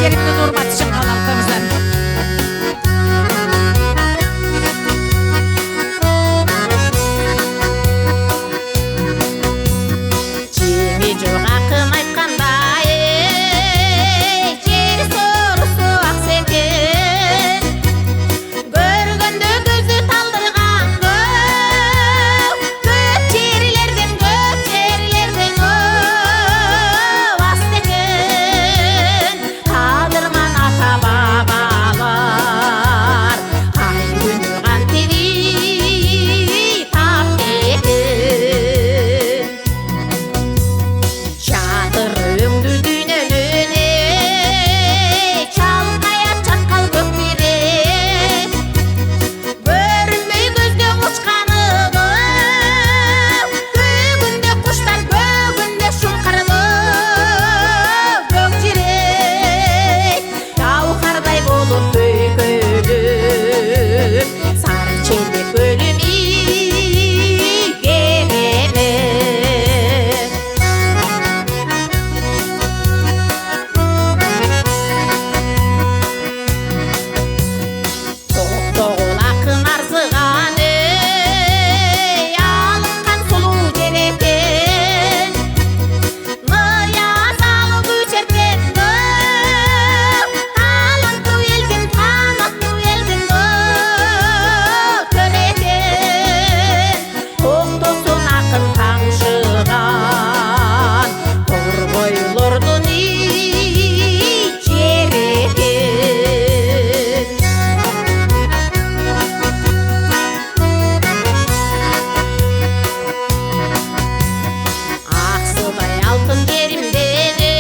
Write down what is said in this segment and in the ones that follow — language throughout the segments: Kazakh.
керекті урмат шыңғал халқымыздан. Жеңі жоқ ақын айтқандай, жер сорысы ақсекен, көргенде көзі талдырған көп жерлерден астекен, қадырман ата бабалар ай күні қантери тап екен. Жатыр өңді дүйнөлүне чалқаят жатқал көкбире, көрінбей көзден ұшқанығы, көгінде құштар көгінде шұңқырлы көкжирек, жауһардай болып төгіліп сары челек өлімі керемет. Тоқтоғыл ақын арзыған алынған сұлу керекен, ныяз алып өшерген талантты елдің төрекен. Тоқтосын ақын таңшыған тұр бойлордың жерекен. Ақсудай алтын керімдегі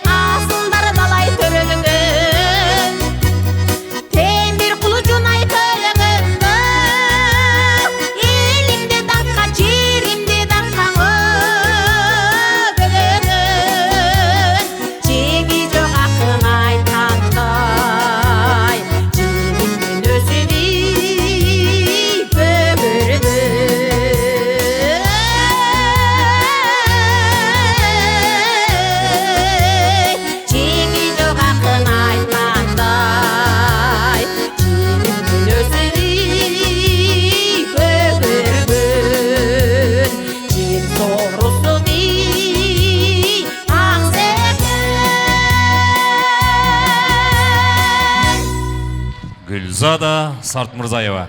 асылдар далай төрелген, темір құлы жунай төлегенді, елімде даңқа жерімде даңқаңы көгеген. Жегі жоқ ақын айтқандай, жеңіммен өсіп Жеңі жоқ ақын айтқандай, жеңіммен өсіп көгерген, жер сорысы ақсекен. Гүлзада Сартмырзаева.